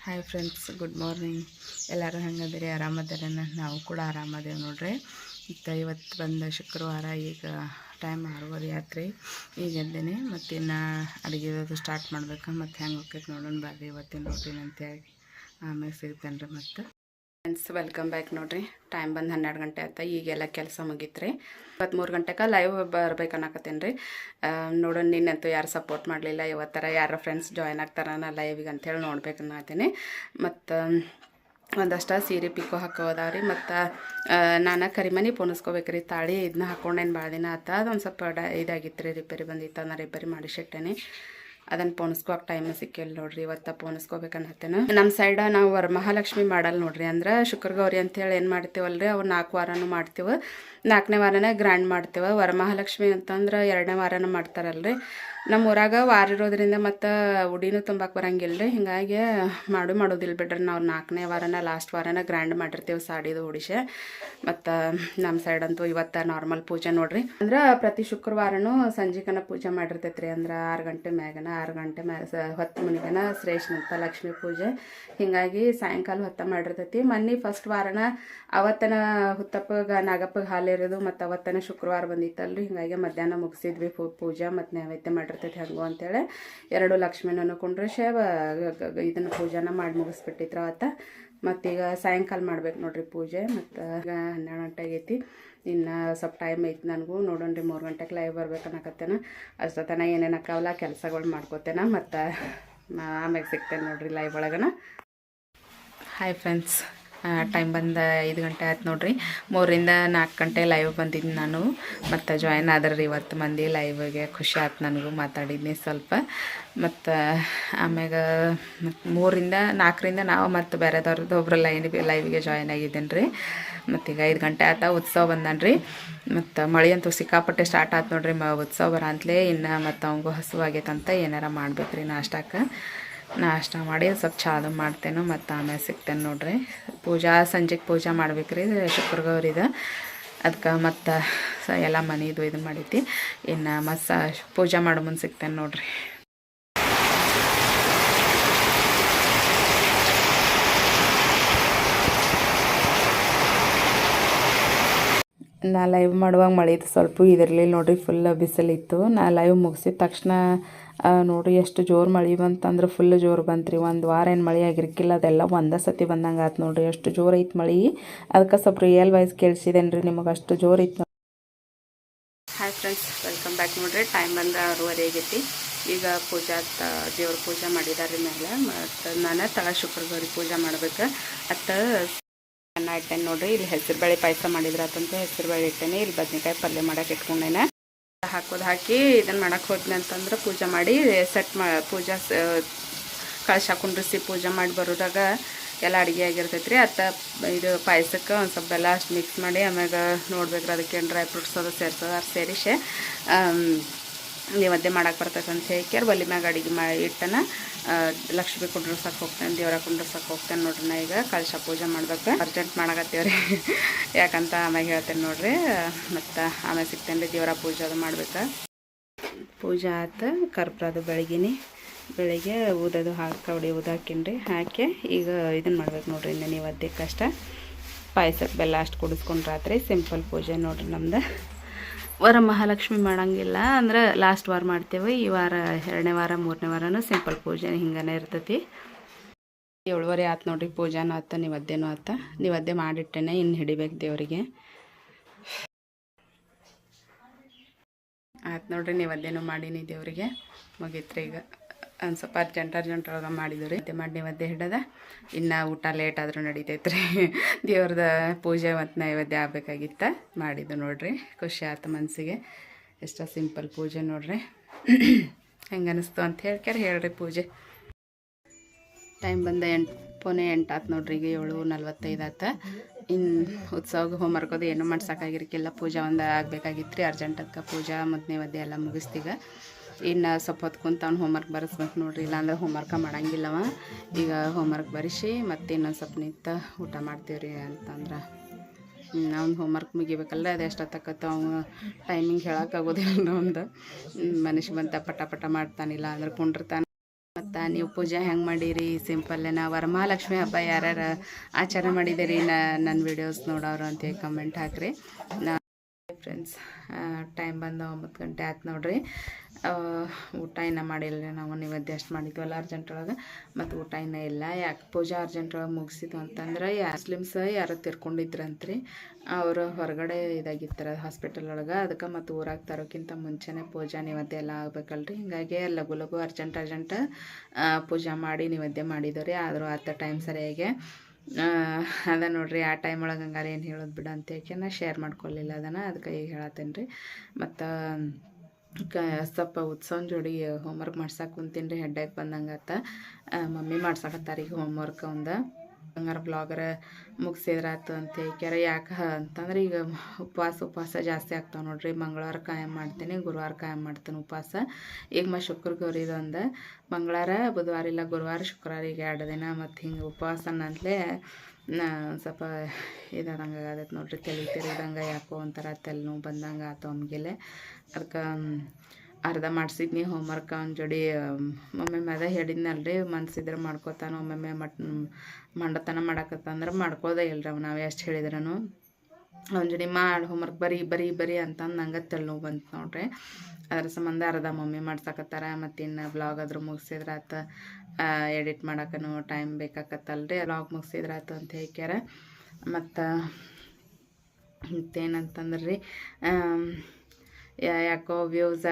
Hi friends, good morning. ಎಲ್ಲರೂ ಹೆಂಗದಿರಿ? ಆರಾಮದಿರೇನ? ನಾವು ಕೂಡ ಆರಾಮದೇವೆ ನೋಡ್ರಿ. ಇವತ್ತು ಬಂದ ಶುಕ್ರವಾರ, ಈಗ ಟೈಮ್ 6:30 ಆತ್ರಿ. ಈಗ ಎದ್ದೇನೆ ಮತ್ತು ಇನ್ನು ಅಡುಗೆದು ಸ್ಟಾರ್ಟ್ ಮಾಡ್ಬೇಕು. ಮತ್ತು ಹೆಂಗೆ ಹೋಗ್ತೈತೆ ನೋಡೋಣ ಬರ್ರಿ ಇವತ್ತಿನ ರೂಟೀನ್ ಅಂತೇಳಿ. ಆಮೇಲೆ ಸಿಗ್ತೇನೆ ರೀ. ಮತ್ತು ಫ್ರೆಂಡ್ಸ್, ವೆಲ್ಕಮ್ ಬ್ಯಾಕ್. ನೋಡಿರಿ, ಟೈಮ್ ಬಂದು 12 ಗಂಟೆ ಆಯ್ತು. ಈಗೆಲ್ಲ ಕೆಲಸ ಮುಗೀತು ರೀ. 23 ಗಂಟೆಗೆ ಲೈವ್ ಬರ್ಬೇಕು ಅನ್ನಕತ್ತೇನೆ ರೀ. ನೋಡೋಣ, ನಿನ್ನಂತೂ ಯಾರು ಸಪೋರ್ಟ್ ಮಾಡಲಿಲ್ಲ. ಇವತ್ತರ ಯಾರ ಫ್ರೆಂಡ್ಸ್ ಜಾಯ್ನ್ ಆಗ್ತಾರನ ಲೈವಿಗೆ ಅಂಥೇಳಿ ನೋಡ್ಬೇಕು ಅನ್ನತ್ತೀನಿ. ಮತ್ತು ಒಂದಷ್ಟು ಸೀರೆ ಪಿಕೋ ಹಾಕೋದಾವ್ರಿ. ಮತ್ತು ನಾನು ಕರಿಮನಿ ಪೋಣಿಸ್ಕೋಬೇಕ್ರಿ. ತಾಳಿ ಇದನ್ನ ಹಾಕ್ಕೊಂಡೇನು ಭಾಳ ದಿನ ಆತ. ಅದೊಂದು ಸ್ವಲ್ಪ ಇದಾಗಿತ್ತು ರೀ, ರಿಪೇರಿ ಬಂದಿತ್ತು. ನಾನು ರಿಪೇರಿ ಮಾಡಿಸಿಟ್ಟೇನೆ. ಅದನ್ನು ಪೋಣಿಸ್ಕೋಕೆ ಟೈಮ್ ಸಿಕ್ಕಿಲ್ಲ ನೋಡ್ರಿ. ಇವತ್ತು ಪೋಣಿಸ್ಕೋಬೇಕನ್ನತ್ತೇನೆ. ನಮ್ಮ ಸೈಡ ನಾವು ವರಮಹಾಲಕ್ಷ್ಮಿ ಮಾಡಲ್ಲ ನೋಡ್ರಿ. ಅಂದ್ರೆ ಶುಕ್ರ ಗೌರಿ ಅಂಥೇಳಿ ಏನು ಮಾಡ್ತೀವಲ್ರಿ, ಅವು 4 ವಾರನೂ ಮಾಡ್ತೀವಿ. 4ನೇ ವಾರನೇ ಗ್ರ್ಯಾಂಡ್ ಮಾಡ್ತೀವಿ. ವರಮಹಾಲಕ್ಷ್ಮಿ ಅಂತಂದ್ರೆ 2ನೇ ವಾರನ ಮಾಡ್ತಾರಲ್ರಿ. ನಮ್ಮ ಊರಾಗ ವಾರ ಇರೋದ್ರಿಂದ ಮತ್ತು ಉಡಿನೂ ತುಂಬಕ್ಕೆ ಬರಂಗಿಲ್ಲ ರೀ. ಹಿಂಗಾಗಿ ಮಾಡೋದಿಲ್ಲ ಬಿಡ್ರಿ. ನಾವು 4ನೇ ವಾರನ ಲಾಸ್ಟ್ ವಾರನ ಗ್ರ್ಯಾಂಡ್ ಮಾಡಿರ್ತೀವಿ ಸಾಡಿದು ಉಡಿಸೆ. ಮತ್ತು ನಮ್ಮ ಸೈಡ್ ಅಂತೂ ಇವತ್ತು ನಾರ್ಮಲ್ ಪೂಜೆ ನೋಡ್ರಿ. ಅಂದ್ರೆ ಪ್ರತಿ ಶುಕ್ರವಾರನೂ ಸಂಜೆಕನ ಪೂಜೆ ಮಾಡಿರ್ತೈತೆ ರೀ. ಅಂದ್ರೆ 6 ಗಂಟೆ ಮ್ಯಾಗನ 6 ಗಂಟೆ ಹೊತ್ತು ಮನಿಗನ ಶ್ರೇಷ್ಠ ಲಕ್ಷ್ಮೀ ಪೂಜೆ. ಹಿಂಗಾಗಿ ಸಾಯಂಕಾಲ ಹೊತ್ತ ಮಾಡಿರ್ತೈತಿ. ಮೊನ್ನೆ ಫಸ್ಟ್ ವಾರನ ಅವತ್ತನ ಹುತ್ತಪ್ಪಗೆ ನಾಗಪ್ಪಗೆ ಹಾಲಿರೋದು ಮತ್ತು ಅವತ್ತನ ಶುಕ್ರವಾರ ಬಂದಿತ್ತಲ್ರಿ. ಹಿಂಗಾಗಿ ಮಧ್ಯಾಹ್ನ ಮುಗಿಸಿದ್ವಿ ಪೂಜೆ ಮತ್ತು ನೈವೇದ್ಯ ಮಾಡಿರ್ತೈತಿ ಹೆಂಗೋ ಅಂತೇಳಿ 2 ಲಕ್ಷ್ಮೀನೂ ಕುಂಡ್ರಿಸಿ ಇದನ್ನು ಪೂಜೆನ ಮಾಡಿ ಮುಗಿಸ್ಬಿಟ್ಟಿದ್ರು ಅವತ್ತು. ಮತ್ತೀಗ ಸಾಯಂಕಾಲ ಮಾಡ್ಬೇಕು ನೋಡ್ರಿ ಪೂಜೆ. ಮತ್ತು ಈಗ 12 ಗಂಟೆ ಆಗೈತಿ. ಇನ್ನು ಸ್ವಲ್ಪ ಟೈಮ್ ಐತಿ ನನಗೂ. ನೋಡೋಣ್ರಿ, 3 ಗಂಟೆಗೆ ಲೈವ್ ಬರ್ಬೇಕು ಅನ್ನಕತ್ತೇನೆ. ಅಷ್ಟೊತ್ತನ ಏನೇನು ಅಕ್ಕಾವಲ್ಲ ಕೆಲಸಗಳು ಮಾಡ್ಕೋತೇನೆ. ಮತ್ತು ಆಮ್ಯಾಗ ಸಿಗ್ತೇನೆ ನೋಡ್ರಿ ಲೈವ್ ಒಳಗನ. ಹಾಯ್ ಫ್ರೆಂಡ್ಸ್, ಟೈಮ್ ಬಂದು 5 ಗಂಟೆ ಆಯ್ತು ನೋಡ್ರಿ. 3 ರಿಂದ 4 ಗಂಟೆ ಲೈವ್ ಬಂದಿದ್ದು ನಾನು. ಮತ್ತು ಜಾಯ್ನ್ ಆದ್ರಿ ಇವತ್ತು ಮಂದಿ ಲೈವ್ಗೆ. ಖುಷಿ ಆಯ್ತು ನನಗೂ. ಮಾತಾಡಿದ್ನಿ ಸ್ವಲ್ಪ. ಮತ್ತು ಆಮ್ಯಾಗ 3 ರಿಂದ 4 ರಿಂದ ನಾವು ಮತ್ತು ಬೇರೆದವ್ರದ್ದು ಒಬ್ರು ಲೈವ್ಗೆ ಜಾಯ್ನ್ ಆಗಿದ್ದೇನೆ ರೀ. ಮತ್ತೀಗ 5 ಗಂಟೆ ಆಯ್ತು. ಉತ್ಸವ ಬಂದನ್ರಿ. ಮತ್ತು ಮಳೆ ಅಂತೂ ಸಿಕ್ಕಾಪಟ್ಟೆ ಸ್ಟಾರ್ಟ್ ಆಯ್ತು ನೋಡ್ರಿ. ಉತ್ಸವ ಬರಂತಲೇ ಇನ್ನು ಮತ್ತು ಅವಂಗೂ ಹಸುವಾಗೈತಂತ ಏನಾರ ಮಾಡ್ಬೇಕ್ರಿ ನಾಷ್ಟಕ್ಕೆ. ನಾಷ್ಟ ಮಾಡಿ ಸ್ವಲ್ಪ ಚಾದು ಮಾಡ್ತೇನೆ. ಮತ್ತು ಆಮೇಲೆ ಸಿಗ್ತೇನೆ ನೋಡ್ರಿ. ಸಂಜೆಗೆ ಪೂಜೆ ಮಾಡ್ಬೇಕ್ರಿ ಶುಕ್ರ ಗೌರಿದ. ಅದಕ್ಕೆ ಮತ್ತು ಎಲ್ಲ ಮನೆದು ಇದು ಮಾಡೈತಿ. ಇನ್ನು ಮತ್ತು ಪೂಜೆ ಮಾಡೋ ಮುಂದೆ ಸಿಗ್ತೇನೆ ನೋಡ್ರಿ. ನಾ ಲೈವ್ ಮಾಡುವಾಗ ಮಳೆದು ಸ್ವಲ್ಪ ಇದಿರಲಿಲ್ಲ ನೋಡ್ರಿ. ಫುಲ್ ಬಿಸಿಲಿತ್ತು. ನಾ ಲೈವ್ ಮುಗಿಸಿದ ತಕ್ಷಣ ನೋಡ್ರಿ ಎಷ್ಟು ಜೋರು ಮಳೆ ಬಂತಂದ್ರೆ ಫುಲ್ ಜೋರು ಬಂತು ರೀ. 1 ವಾರ ಏನು ಮಳೆ ಆಗಿರ್ಕಿಲ್ಲ. ಅದೆಲ್ಲ ಒಂದೇ ಸತಿ ಬಂದಂಗೆ ಆಯ್ತು ನೋಡ್ರಿ. ಎಷ್ಟು ಜೋರು ಐತೆ ಮಳೆ. ಅದಕ್ಕೆ ಸ್ವಲ್ಪ ರಿಯಲ್ ವಾಯ್ಸ್ ಕೇಳಿಸಿದೇನೆ ರೀ ನಿಮಗೆ. ಅಷ್ಟು ಜೋರು ಐತೆ. ಹಾಯ್ ಫ್ರೆಂಡ್ಸ್, ವೆಲ್ಕಮ್ ಬ್ಯಾಕ್ ನೋಡ್ರಿ. ಟೈಮ್ ಬಂದು 6:30 ಆಗೈತಿ. ಈಗ ಪೂಜಾ ದೇವ್ರ ಪೂಜೆ ಮಾಡಿದಾರೆ ಮೇಲೆ. ಮತ್ತು ನಾನು ತಳ ಶುಕ್ರ ಗೌರಿ ಪೂಜೆ ಮಾಡ್ಬೇಕು. ಅನ್ನ ಇಟ್ಟೇನೆ ನೋಡ್ರಿ. ಇಲ್ಲಿ ಹೆಸರುಬೇಳೆ ಪಾಯಸ ಮಾಡಿದ್ರೆ ಅದಂತೂ ಹೆಸರುಬೇಳೆ ಇಟ್ಟೇನೆ. ಇಲ್ಲಿ ಬದ್ನೆಕಾಯಿ ಪಲ್ಯ ಮಾಡಕ್ಕೆ ಇಟ್ಕೊಂಡೇನೆ. ಹಾಕಿ ಇದನ್ನು ಮಾಡಕ್ಕೆ ಹೋದ್ನಿ ಅಂತಂದ್ರೆ ಪೂಜೆ ಮಾಡಿ ಪೂಜಾ ಕಳಶ ಕುಂಡ್ರಿಸಿ ಪೂಜೆ ಮಾಡಿ ಬರೋದಾಗ ಎಲ್ಲ ಅಡುಗೆ ಆಗಿರ್ತೈತೆ ರೀ. ಇದು ಪಾಯಸಕ್ಕೆ ಒಂದು ಸ್ವಲ್ಪ ಬೆಲ್ಲ ಅಷ್ಟು ಮಿಕ್ಸ್ ಮಾಡಿ ಆಮ್ಯಾಗ ನೋಡ್ಬೇಕ್ರಿ ಅದಕ್ಕೆ ಡ್ರೈ ಫ್ರೂಟ್ಸ್ ಅದು ಸೇರಿಸಿ ನೈವೇದ್ಯ ಮಾಡಕ್ಕೆ ಬರ್ತೈತೆ ಅಂತ ಹೇಳ್ಕ್ಯಾರ ಒಲೆ ಮ್ಯಾಗ ಅಡುಗೆ ಇಟ್ಟನ ಲಕ್ಷ್ಮಿ ಕುಂಡ್ರಸಕ್ಕೆ ಹೋಗ್ತೇನೆ, ದೇವರ ಕುಂಡ್ರಸಕ್ಕೆ ಹೋಗ್ತೇನೆ ನೋಡ್ರಿ. ನಾ ಈಗ ಕಳಶ ಪೂಜೆ ಮಾಡ್ಬೇಕು. ಅರ್ಜೆಂಟ್ ಮಾಡಕತ್ತೀವ್ರಿ ಯಾಕಂತ ಆಮ್ಯಾಗ ಹೇಳ್ತೇನೆ ನೋಡ್ರಿ. ಮತ್ತು ಆಮೇಲೆ ಸಿಗ್ತೇನೆ ರೀ. ದೇವರ ಪೂಜೆ ಅದು ಮಾಡ್ಬೇಕು. ಪೂಜೆ ಆಯ್ತು. ಕರ್ಪೂರದು ಬೆಳಿಗ್ಗೆ ಊದೋದು ಕವಡಿ ಹಾಕೀನಿ ಹಾಕಿ ಈಗ ಇದನ್ನು ಮಾಡ್ಬೇಕು ನೋಡ್ರಿ. ಇನ್ನು ನೈವೇದ್ಯಕ್ಕೆ ಅಷ್ಟ ಪಾಯಸಕ್ಕೆ ಬೆಲ್ಲ ಅಷ್ಟು ಕುಡಿಸ್ಕೊಂಡ್ರೆ ರಾತ್ರಿ ಸಿಂಪಲ್ ಪೂಜೆ ನೋಡ್ರಿ ನಮ್ದು. ವರಮಹಾಲಕ್ಷ್ಮಿ ಮಾಡೋಂಗಿಲ್ಲ ಅಂದ್ರೆ ಲಾಸ್ಟ್ ವಾರ ಮಾಡ್ತೇವೆ. ಈ ವಾರ 2ನೇ ವಾರ 3ನೇ ವಾರನೂ ಸಿಂಪಲ್ ಪೂಜೆ ಹಿಂಗನೇ ಇರ್ತೈತಿ. 7:30 ಆಯ್ತು ನೋಡ್ರಿ. ಪೂಜಾನೂ ಆಯ್ತು, ನೈವೇದ್ಯನೂ ಆಯ್ತು. ನೈವೇದ್ಯ ಮಾಡಿಟ್ಟೇನೆ. ಇನ್ನು ಹಿಡಿಬೇಕು ದೇವರಿಗೆ. ಆಯ್ತು ನೋಡ್ರಿ. ನೈವೇದ್ಯನೂ ಮಾಡೀನಿ ದೇವರಿಗೆ. ಮುಗೀತ್ರಿ. ಈಗ ಒಂದು ಸ್ವಲ್ಪ ಅರ್ಜೆಂಟ್ ಒಳಗೆ ಮಾಡಿದ್ವಿ ರೀ. ಮಾಡಿ ನೈವೇದ್ಯ ಹಿಡದ ಇನ್ನು ಊಟ ಲೇಟ್ ಆದರೂ ನಡೀತೈತ್ರಿ. ದೇವ್ರದ ಪೂಜೆ ಮತ್ತು ನೈವೇದ್ಯ ಆಗಬೇಕಾಗಿತ್ತ ಮಾಡಿದ್ದು ನೋಡ್ರಿ. ಖುಷಿ ಆಯ್ತು ಮನಸ್ಸಿಗೆ. ಎಷ್ಟೋ ಸಿಂಪಲ್ ಪೂಜೆ ನೋಡ್ರಿ. ಹೆಂಗೆ ಅನ್ನಿಸ್ತು ಅಂತ ಹೇಳ್ರಿ ಪೂಜೆ. ಟೈಮ್ ಬಂದ 8:45 ಆಯ್ತು ನೋಡ್ರಿ. ಈಗ 7:45 ಆಯ್ತು. ಇನ್ನು ಉತ್ಸವಕ್ಕೆ ಹೋಮ್ವರ್ಕ್ ಅದು ಏನೂ ಮಾಡ್ಸೋಕ್ಕಾಗಿರ್ಕಿಲ್ಲ. ಪೂಜೆ ಒಂದು ಆಗಬೇಕಾಗಿತ್ತು ರೀ. ಅರ್ಜೆಂಟ್ ಅದಕ್ಕೆ ಪೂಜೆ ಮತ್ತು ನೈವೇದ್ಯ ಎಲ್ಲ ಮುಗಿಸ್ತೀಗ. ಇನ್ನು ಸ್ವಲ್ಪ ಹೊತ್ತು ಕುಂತ ಅವ್ನು ಹೋಮ್ವರ್ಕ್ ಬರೆಸ್ಬೇಕು ನೋಡ್ರಿ. ಇಲ್ಲಾಂದ್ರೆ ಹೋಮ್ವರ್ಕ ಮಾಡೋಂಗಿಲ್ಲವ. ಈಗ ಹೋಮ್ವರ್ಕ್ ಬರೆಸಿ ಮತ್ತು ಇನ್ನೊಂದು ಸ್ವಲ್ಪ ನಿಂತ ಊಟ ಮಾಡ್ತೀವ್ರಿ. ಅಂತಂದ್ರೆ ಅವ್ನು ಹೋಮ್ವರ್ಕ್ ಮುಗಿಬೇಕಲ್ಲ. ಅದು ಎಷ್ಟೊತ್ತಾಕತ್ತ ಅವ್ನು ಟೈಮಿಂಗ್ ಹೇಳೋಕ್ಕಾಗೋದಿಲ್ಲ. ಒಂದು ಮನುಷ್ಯ ಬಂತ ಪಟ ಮಾಡ್ತಾನಿಲ್ಲ ಅಂದ್ರೆ ಕುಂಡಿರ್ತಾನೆ. ಮತ್ತು ಮತ್ತು ನೀವು ಪೂಜೆ ಹೆಂಗೆ ಮಾಡೀರಿ ಸಿಂಪಲ್ಲೇನ ವರಮಹಾಲಕ್ಷ್ಮಿ ಹಬ್ಬ ಯಾರ್ಯಾರು ಆಚರಣೆ ಮಾಡಿದ್ದೀರಿ ನನ್ನ ವೀಡಿಯೋಸ್ ನೋಡೋರು ಅಂತೇಳಿ ಕಮೆಂಟ್ ಹಾಕಿರಿ. ಫ್ರೆಂಡ್ಸ್ ಟೈಮ್ ಬಂದು 9 ಗಂಟೆ ಆಯ್ತು ನೋಡ್ರಿ. ಊಟ ಇನ್ನೂ ಮಾಡಿಲ್ಲ ರೀ, ನಾವು ನೈವೇದ್ಯ ಅಷ್ಟು ಮಾಡಿದ್ವಲ್ಲ ಅರ್ಜೆಂಟೊಳಗೆ, ಮತ್ತು ಊಟ ಇನ್ನೂ ಇಲ್ಲ. ಯಾಕೆ ಪೂಜೆ ಅರ್ಜೆಂಟೊಳಗೆ ಮುಗಿಸಿದ್ದು ಅಂತಂದ್ರೆ ಮುಸ್ಲಿಮ್ಸ್ ಯಾರು ತಿರ್ಕೊಂಡಿದ್ರಂತ್ರಿ, ಅವರು ಹೊರಗಡೆ ಇದಾಗಿತ್ತರ ಹಾಸ್ಪಿಟಲ್ ಒಳಗೆ. ಅದಕ್ಕೆ ಮತ್ತು ಊರಾಗ ತರೋಕ್ಕಿಂತ ಮುಂಚೆನೇ ಪೂಜೆ ನೈವೇದ್ಯ ಎಲ್ಲ ಆಗ್ಬೇಕಲ್ರಿ. ಹಿಂಗಾಗಿ ಲಘು ಅರ್ಜೆಂಟ್ ಪೂಜೆ ಮಾಡಿ ನೈವೇದ್ಯ ಮಾಡಿದವ್ರಿ. ಆದರೂ ಆತ ಟೈಮ್ ಸರಿಯಾಗಿ ಅದ ನೋಡ್ರಿ. ಆ ಟೈಮ್ ಒಳಗೆ ಹಂಗಾರೆ ಏನು ಹೇಳೋದು ಬಿಡ ಅಂತೇಕೆ ನಾ ಶೇರ್ ಮಾಡ್ಕೊಳ್ಳಿಲ್ಲ ಅದನ್ನು, ಅದಕ್ಕೆ ಈಗ ಹೇಳತ್ತೇನೆ ರೀ. ಮತ್ತು ಸ್ವಲ್ಪ ಉತ್ಸವನ ಜೋಡಿ ಹೋಮ್ವರ್ಕ್ ಮಾಡ್ಸಕ್ಕೆ ಕುಂತೀನಿ ರೀ. ಹೆಡ್ಡಾಗಿ ಬಂದಂಗೆ ಆತ ಮಮ್ಮಿ ಮಾಡ್ಸಕತ್ತಾರೆ ಈಗ ಹೋಮ್ವರ್ಕ್ ಒಂದು. ಹಂಗಾರೆ ಬ್ಲಾಗರ ಮುಗಿಸಿದ್ರಾತು ಅಂತ ಹೇಳ್ಕ್ಯಾರ. ಯಾಕೆ ಅಂತಂದ್ರೆ ಈಗ ಉಪವಾಸ ಜಾಸ್ತಿ ಆಗ್ತಾವೆ ನೋಡ್ರಿ. ಮಂಗಳವಾರ ಕಾಯಂ ಮಾಡ್ತೀನಿ, ಗುರುವಾರ ಕಾಯಂ ಮಾಡ್ತೀನಿ ಉಪವಾಸ. ಈಗ ಶುಕ್ರ ಗೌರಿದು ಒಂದು ಮಂಗಳವಾರ ಬುಧವಾರ ಇಲ್ಲ ಗುರುವಾರ ಶುಕ್ರವಾರ ಈಗ 2 ದಿನ. ಮತ್ತು ಹಿಂಗೆ ಉಪವಾಸನಂತಲೇ ಸ್ವಲ್ಪ ಇದಾದಂಗೆ ಆಗತ್ತೆ ನೋಡ್ರಿ. ತಲೆ ತಿರುಗಿದಂಗೆ ಯಾಕೋ ಒಂಥರ ತಲೆ ನೋವು ಬಂದಂಗೆ ಆತು ಅವನಿಗೆಲೆ. ಅದಕ್ಕೆ ಅರ್ಧ ಮಾಡಿಸಿದ್ನಿ ಹೋಮ್ವರ್ಕ್ ಅವ್ನ ಜೋಡಿ. ಒಮ್ಮೊಮ್ಮೆ ಅದ ಹೇಳಿದ್ನಲ್ರಿ, ಮನ್ಸಿದ್ರೆ ಮಾಡ್ಕೋತಾನೆ, ಒಮ್ಮೊಮ್ಮೆ ಮಂಡತನ ಮಾಡಕತ್ತಂದ್ರೆ ಮಾಡ್ಕೋದೇ ಇಲ್ರಿ ಅವ್. ನಾವು ಎಷ್ಟು ಹೇಳಿದ್ರೂ ಅವ್ನ ಜೋಡಿ ಮಾಡಿ ಹೋಮ್ವರ್ಕ್ ಬರೀ ಅಂತಂದು ನಂಗೆ ತಲೆನೋವು ಬಂತು ನೋಡ್ರಿ. ಅದ್ರ ಸಂಬಂಧ ಅರ್ಧ ಮಮ್ಮಿ ಮಾಡ್ಸಕತ್ತಾರ. ಮತ್ತು ಇನ್ನು ಬ್ಲಾಗ್ ಆದ್ರೂ ಮುಗಿಸಿದ್ರಾತ, ಎಡಿಟ್ ಮಾಡೋಕ್ಕೂ ಟೈಮ್ ಬೇಕಾಕತ್ತಲ್ರಿ. ಬ್ಲಾಗ್ ಮುಗಿಸಿದ್ರಾತು ಅಂತ ಹೇಳ್ಕ್ಯಾರ. ಮತ್ತು ಮತ್ತೇನಂತಂದ್ರೆ ರೀ, ಯಾಕೋ ವ್ಯೂಸ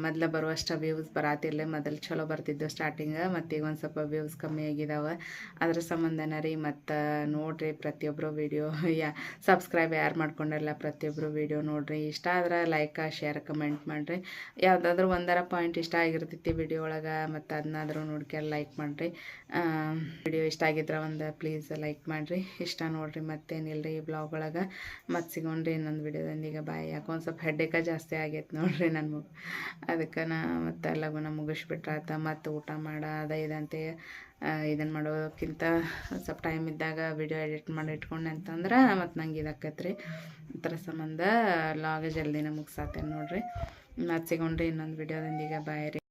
ಮೊದಲು ಬರುವಷ್ಟು ವ್ಯೂಸ್ ಬರಾತಿರ್ಲಿ. ಮೊದಲು ಚಲೋ ಬರ್ತಿದ್ದವು ಸ್ಟಾರ್ಟಿಂಗ್, ಮತ್ತು ಈಗ ಒಂದು ಸ್ವಲ್ಪ ವ್ಯೂಸ್ ಕಮ್ಮಿ ಆಗಿದಾವೆ. ಅದ್ರ ಸಂಬಂಧನ ರೀ. ಮತ್ತು ನೋಡಿರಿ ಪ್ರತಿಯೊಬ್ಬರು ವೀಡಿಯೋ ಸಬ್ಸ್ಕ್ರೈಬ್ ಯಾರು ಮಾಡ್ಕೊಂಡಿರಲ್ಲ ಪ್ರತಿಯೊಬ್ಬರು ವೀಡಿಯೋ ನೋಡಿರಿ. ಇಷ್ಟ ಆದ್ರೆ ಲೈಕ್ ಶೇರ್ ಕಮೆಂಟ್ ಮಾಡಿರಿ. ಯಾವುದಾದ್ರೂ ಒಂದರ ಪಾಯಿಂಟ್ ಇಷ್ಟ ಆಗಿರ್ತೈತಿ ವಿಡಿಯೋ ಒಳಗೆ, ಮತ್ತು ಅದನ್ನಾದ್ರೂ ನೋಡ್ಕೊಂಡು ಲೈಕ್ ಮಾಡಿರಿ. ವಿಡಿಯೋ ಇಷ್ಟ ಆಗಿದ್ರೆ ಒಂದು ಪ್ಲೀಸ್ ಲೈಕ್ ಮಾಡಿರಿ. ಇಷ್ಟ ನೋಡಿರಿ, ಮತ್ತೇನಿಲ್ಲ ಈ ಬ್ಲಾಗ್ ಒಳಗೆ. ಮತ್ತು ಸಿಗೋಣ್ರಿ ಇನ್ನೊಂದು ವಿಡಿಯೋದೊಂದಿಗೆ. ಬಾಯ್. ಯಾಕೋ ಒಂದು ಸ್ವಲ್ಪ ಹೆಡ್ಡೇಕ ಜಾಸ್ತಿ ಆಗೈತೆ ನೋಡ್ರಿ ನನ್ಗೆ. ಅದಕ್ಕೆ ಮತ್ತು ಲಗುನ ಮುಗಿಸ್ಬಿಟ್ರಾತ. ಮತ್ತು ಊಟ ಅದ ಇದಂತೆ ಇದನ್ನು ಮಾಡೋಕ್ಕಿಂತ ಸ್ವಲ್ಪ ಟೈಮ್ ಇದ್ದಾಗ ವಿಡಿಯೋ ಎಡಿಟ್ ಮಾಡಿ ಇಟ್ಕೊಂಡೆ ಅಂತಂದ್ರೆ ಮತ್ತು ನಂಗೆ ಇದಾಕೈತೆ ರೀ. ಅದರ ಸಂಬಂಧ ಲಾಗ್ ಜಲ್ದಿನ ಮುಗಿಸಾತೇನೆ ನೋಡ್ರಿ. ಮತ್ತು ಸಿಗೋಣ್ರಿ ಇನ್ನೊಂದು ವಿಡಿಯೋದೊಂದಿಗೆ. ಬಾಯ್ ರೀ.